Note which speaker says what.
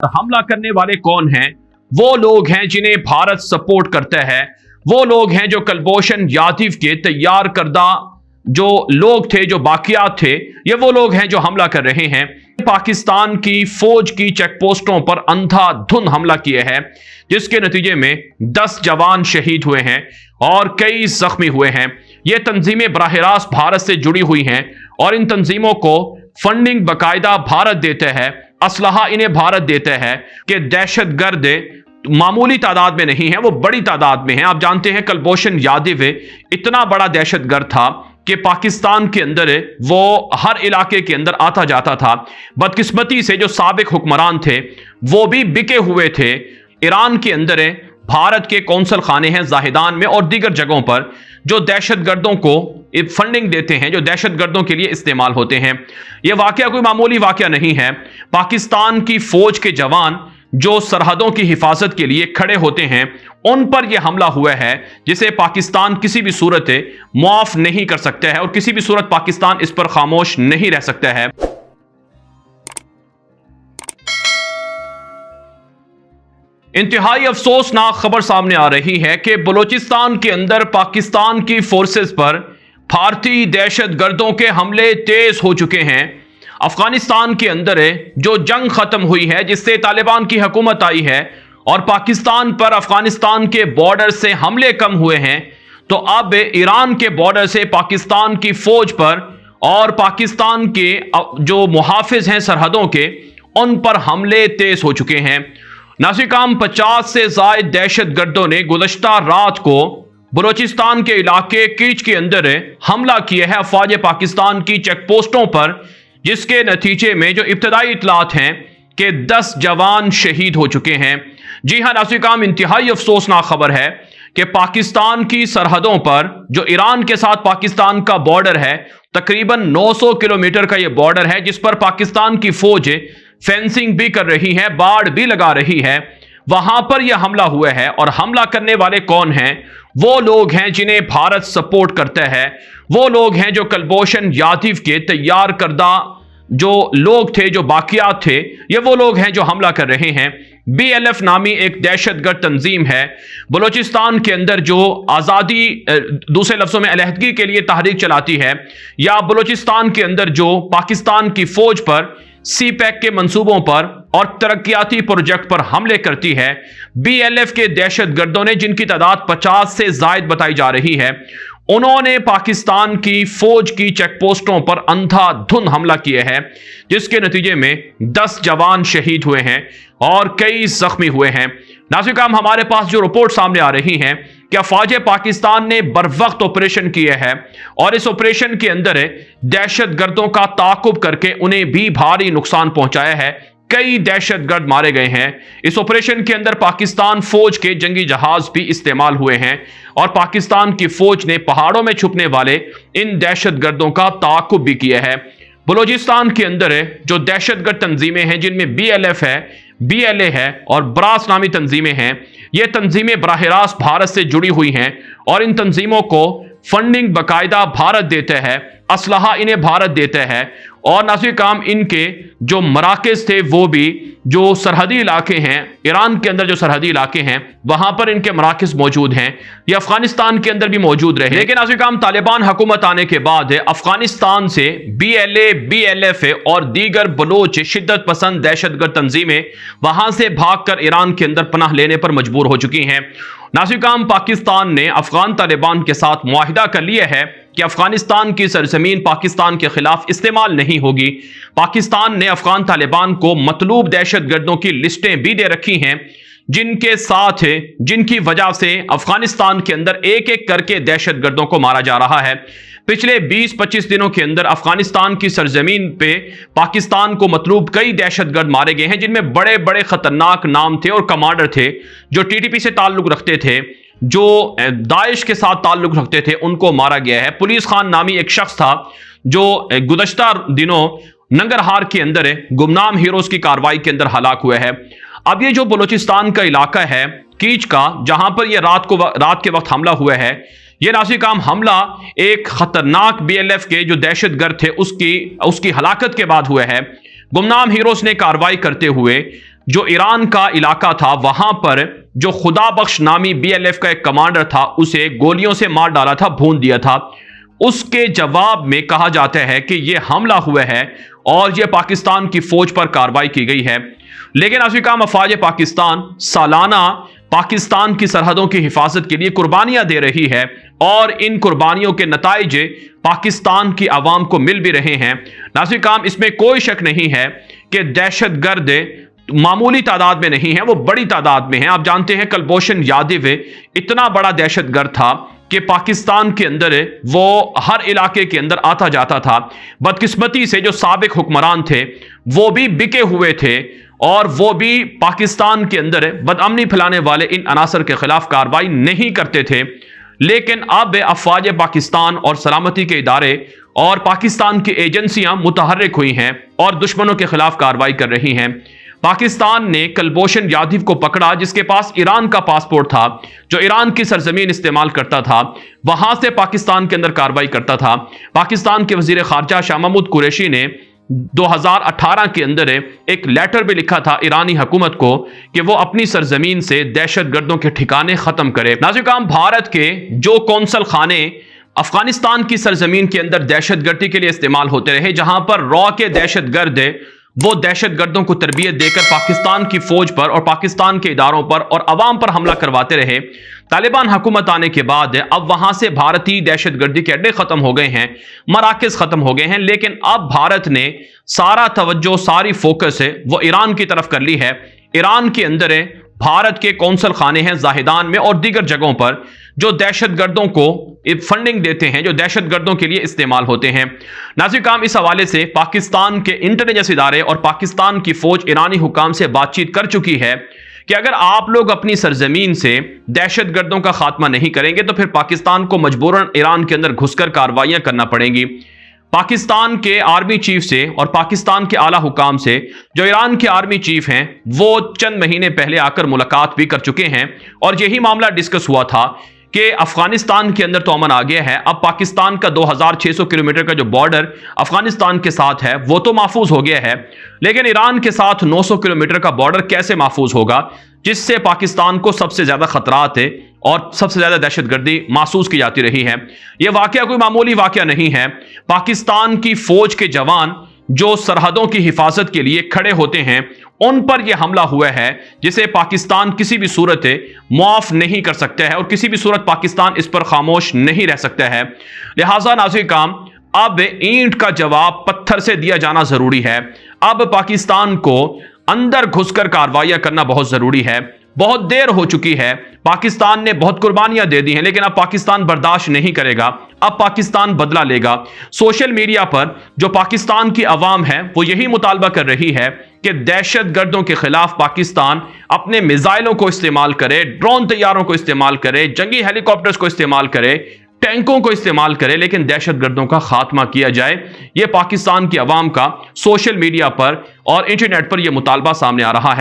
Speaker 1: हमला करने वाले कौन हैं? वो लोग हैं जिन्हें भारत सपोर्ट करता है। वो लोग हैं जो कुलभूषण जाधव के तैयार करदा जो लोग थे, जो बाकियात थे, ये वो लोग हैं जो हमला कर रहे हैं। पाकिस्तान की फौज की चेक पोस्टों पर अंधाधुंध हमला किए हैं, जिसके नतीजे में 10 जवान शहीद हुए हैं और कई जख्मी हुए हैं। ये तंजीमें बराह रास्त भारत से जुड़ी हुई हैं और इन तंजीमों को फंडिंग बाकायदा भारत देता है, असलहा इन्हें भारत देता है कि दहशतगर्द मामूली तादाद में नहीं है, वो बड़ी तादाद में है। आप जानते हैं कुलभूषण जाधव इतना बड़ा दहशतगर्द था कि पाकिस्तान के अंदर वो हर इलाके के अंदर आता जाता था। बदकिस्मती से जो साबिक हुक्मरान थे वो भी बिके हुए थे। ईरान के अंदर भारत के कौंसल खाने हैं जाहिदान में और दीगर जगहों पर, जो दहशतगर्दों को फंडिंग देते हैं, जो दहशतगर्दों के लिए इस्तेमाल होते हैं। यह वाकया कोई मामूली वाकया नहीं है। पाकिस्तान की फौज के जवान जो सरहदों की हिफाजत के लिए खड़े होते हैं, उन पर यह हमला हुआ है, जिसे पाकिस्तान किसी भी सूरत मुआफ नहीं कर सकता है और किसी भी सूरत पाकिस्तान इस पर खामोश नहीं रह सकता है। इंतहाई अफसोसनाक खबर सामने आ रही है कि बलूचिस्तान के अंदर पाकिस्तान की फोर्सेस पर भारतीय दहशतगर्दों के हमले तेज हो चुके हैं। अफगानिस्तान के अंदर जो जंग खत्म हुई है, जिससे तालिबान की हुकूमत आई है और पाकिस्तान पर अफगानिस्तान के बॉर्डर से हमले कम हुए हैं, तो अब ईरान के बॉर्डर से पाकिस्तान की फौज पर और पाकिस्तान के जो मुहाफिज हैं सरहदों के, उन पर हमले तेज हो चुके हैं। नासिकाम 50 से जायद दहशतगर्दों ने गुज़श्ता रात को बलूचिस्तान के इलाके कीच के अंदर हमला किया है अफवाज पाकिस्तान की चेक पोस्टों पर, जिसके नतीजे में जो इब्तदाई इतलात हैं कि 10 जवान शहीद हो चुके हैं। जी हां नासिकाम, इंतहाई अफसोसनाक खबर है कि पाकिस्तान की सरहदों पर जो ईरान के साथ पाकिस्तान का बॉर्डर है, तकरीबन 900 किलोमीटर का यह बॉर्डर है, जिस पर पाकिस्तान की फौज फेंसिंग भी कर रही है, बाड़ भी लगा रही है, वहां पर यह हमला हुआ है। और हमला करने वाले कौन हैं? वो लोग हैं जिन्हें भारत सपोर्ट करता है। वो लोग हैं जो कुलभूषण जाधव के तैयार करदा जो लोग थे, जो बाकियात थे, ये वो लोग हैं जो हमला कर रहे हैं। BLF नामी एक दहशतगर्द तंजीम है बलूचिस्तान के अंदर, जो आज़ादी, दूसरे लफ्ज़ों में अलहदगी के लिए तहरीक चलाती है, या बलूचिस्तान के अंदर जो पाकिस्तान की फौज पर CPEC के मंसूबों पर और तरक्याती प्रोजेक्ट पर हमले करती है। BLF के दहशतगर्दों ने, जिनकी तादाद 50 से जायद बताई जा रही है, उन्होंने पाकिस्तान की फौज की चेक पोस्टों पर अंधाधुंध हमला किया है, जिसके नतीजे में 10 जवान शहीद हुए हैं और कई जख्मी हुए हैं। नाज़िकाम, हमारे पास जो रिपोर्ट सामने आ रही हैं कि अफवाज पाकिस्तान ने बरवक्त ऑपरेशन किया है और इस ऑपरेशन के अंदर दहशतगर्दों का ताक़ुब करके उन्हें भी भारी नुकसान पहुंचाया है। कई दहशतगर्द मारे गए हैं। इस ऑपरेशन के अंदर पाकिस्तान फौज के जंगी जहाज भी इस्तेमाल हुए हैं और पाकिस्तान की फौज ने पहाड़ों में छुपने वाले इन दहशतगर्दों का ताक़ुब भी किया है। बलूचिस्तान के अंदर जो दहशतगर्द तंजीमें हैं, जिनमें BLF है, BLA है और ब्रास नामी तंजीमें हैं, ये तंजीमें बराह रास्त भारत से जुड़ी हुई हैं और इन तंजीमों को फंडिंग बाकायदा भारत देता है, असलहा इन्हें भारत देता है। और नाज़िकाम, इनके जो मराकज़ थे वो भी जो सरहदी इलाके हैं, ईरान के अंदर जो सरहदी इलाके हैं, वहां पर इनके मराकज़ मौजूद हैं। ये अफगानिस्तान के अंदर भी मौजूद रहे, लेकिन नाज़िकाम तालिबान हुकूमत आने के बाद अफगानिस्तान से BLA, BLF और दीगर बलोच शिद्दत पसंद दहशतगर्द तंजीमें वहां से भागकर ईरान के अंदर पनाह लेने पर मजबूर हो चुकी हैं। नाज़िकाम, पाकिस्तान ने अफगान तालिबान के साथ मुआहिदा कर लिया है कि अफगानिस्तान की सरजमीन पाकिस्तान के खिलाफ इस्तेमाल नहीं होगी। पाकिस्तान ने अफगान तालिबान को मतलूब दहशतगर्दों की लिस्टें भी दे रखी हैं, जिनके साथ, जिनकी वजह से अफगानिस्तान के अंदर एक एक करके दहशतगर्दों को मारा जा रहा है। पिछले 20-25 दिनों के अंदर अफगानिस्तान की सरजमीन पे पाकिस्तान को मतलूब कई दहशतगर्द मारे गए हैं, जिनमें बड़े बड़े खतरनाक नाम थे और कमांडर थे, जो TTP से ताल्लुक रखते थे, जो दाइश के साथ ताल्लुक रखते थे, उनको मारा गया है। पुलिस खान नामी एक शख्स था जो गुज़श्ता दिनों नंगरहार के अंदर गुमनाम हीरोज की कार्रवाई के अंदर हलाक हुआ है। अब ये जो बलूचिस्तान का इलाका है कीच का, जहां पर यह रात के वक्त हमला हुआ है, यह नाज़िकाम हमला एक खतरनाक BLF के जो दहशतगर्द थे उसकी हलाकत के बाद हुआ है। गुमनाम हीरोज ने कार्रवाई करते हुए جو ایران کا علاقہ تھا وہاں پر جو خدا بخش نامی BLF کا ایک کمانڈر تھا اسے گولیوں سے مار ڈالا تھا، بھون دیا تھا، اس کے جواب میں کہا جاتا ہے کہ یہ حملہ ہوا ہے اور یہ پاکستان کی فوج پر کارروائی کی گئی ہے۔ لیکن ناظرین، افواج پاکستان سالانہ پاکستان کی سرحدوں کی حفاظت کے لیے قربانیاں دے رہی ہے اور ان قربانیوں کے نتائج پاکستان کی عوام کو مل بھی رہے ہیں۔ ناظرین، اس میں کوئی شک نہیں ہے کہ دہشت گرد معمولی تعداد میں نہیں ہیں، وہ بڑی تعداد میں ہیں۔ آپ جانتے ہیں کلبھوشن یادو اتنا بڑا دہشت گرد تھا کہ پاکستان کے اندر وہ ہر علاقے کے اندر آتا جاتا تھا۔ بدقسمتی سے جو سابق حکمران تھے وہ بھی بکے ہوئے تھے اور وہ بھی پاکستان کے اندر بدامنی پھیلانے والے ان عناصر کے خلاف کارروائی نہیں کرتے تھے۔ لیکن اب افواج پاکستان اور سلامتی کے ادارے اور پاکستان کی ایجنسیاں متحرک ہوئی ہیں اور دشمنوں کے خلاف کارروائی کر رہی ہیں۔ پاکستان نے کلبھوشن یادو کو پکڑا جس کے پاس ایران کا پاسپورٹ تھا، جو ایران کی سرزمین استعمال کرتا تھا، وہاں سے پاکستان کے اندر کارروائی کرتا تھا۔ پاکستان کے وزیر خارجہ شاہ محمود قریشی نے 2018 کے اندر ایک لیٹر بھی لکھا تھا ایرانی حکومت کو کہ وہ اپنی سرزمین سے دہشت گردوں کے ٹھکانے ختم کرے۔ ناظرین، بھارت کے جو قونصل خانے افغانستان کی سرزمین کے اندر دہشت گردی کے لیے استعمال ہوتے رہے، جہاں پر را کے دہشت گرد وہ دہشت گردوں کو تربیت دے کر پاکستان کی فوج پر اور پاکستان کے اداروں پر اور عوام پر حملہ کرواتے رہے، طالبان حکومت آنے کے بعد اب وہاں سے بھارتی دہشت گردی کے اڈے ختم ہو گئے ہیں، مراکز ختم ہو گئے ہیں۔ لیکن اب بھارت نے سارا توجہ، ساری فوکس وہ ایران کی طرف کر لی ہے۔ ایران کے اندر بھارت کے قونصل خانے ہیں زاہدان میں اور دیگر جگہوں پر، جو دہشت گردوں کو فنڈنگ دیتے ہیں، جو دہشت گردوں کے لیے استعمال ہوتے ہیں۔ ناظرین، اس حوالے سے پاکستان کے انٹیلیجنس ادارے اور پاکستان کی فوج ایرانی حکام سے بات چیت کر چکی ہے کہ اگر آپ لوگ اپنی سرزمین سے دہشت گردوں کا خاتمہ نہیں کریں گے تو پھر پاکستان کو مجبوراً ایران کے اندر گھس کر کارروائیاں کرنا پڑیں گی۔ پاکستان کے آرمی چیف سے اور پاکستان کے اعلیٰ حکام سے، جو ایران کے آرمی چیف ہیں، وہ چند مہینے پہلے آ کر ملاقات بھی کر چکے ہیں اور یہی معاملہ ڈسکس ہوا تھا کہ افغانستان کے اندر تو امن آ گیا ہے، اب پاکستان کا 2600 کلومیٹر کا جو بارڈر افغانستان کے ساتھ ہے وہ تو محفوظ ہو گیا ہے، لیکن ایران کے ساتھ 900 کلومیٹر کا بارڈر کیسے محفوظ ہوگا، جس سے پاکستان کو سب سے زیادہ خطرات اور سب سے زیادہ دہشت گردی محسوس کی جاتی رہی ہے۔ یہ واقعہ کوئی معمولی واقعہ نہیں ہے۔ پاکستان کی فوج کے جوان جو سرحدوں کی حفاظت کے لیے کھڑے ہوتے ہیں، ان پر یہ حملہ ہوا ہے جسے پاکستان کسی بھی صورت معاف نہیں کر سکتا ہے اور کسی بھی صورت پاکستان اس پر خاموش نہیں رہ سکتا ہے۔ لہٰذا ناظرین، اب اینٹ کا جواب پتھر سے دیا جانا ضروری ہے۔ اب پاکستان کو اندر گھس کر کارروائیاں کرنا بہت ضروری ہے۔ بہت دیر ہو چکی ہے، پاکستان نے بہت قربانیاں دے دی ہیں، لیکن اب پاکستان برداشت نہیں کرے گا، اب پاکستان بدلہ لے گا۔ سوشل میڈیا پر جو پاکستان کی عوام ہے وہ یہی مطالبہ کر رہی ہے کہ دہشت گردوں کے خلاف پاکستان اپنے میزائلوں کو استعمال کرے، ڈرون طیاروں کو استعمال کرے، جنگی ہیلی کاپٹرز کو استعمال کرے، ٹینکوں کو استعمال کرے، لیکن دہشت گردوں کا خاتمہ کیا جائے۔ یہ پاکستان کی عوام کا سوشل میڈیا پر اور انٹرنیٹ پر یہ مطالبہ سامنے آ رہا ہے۔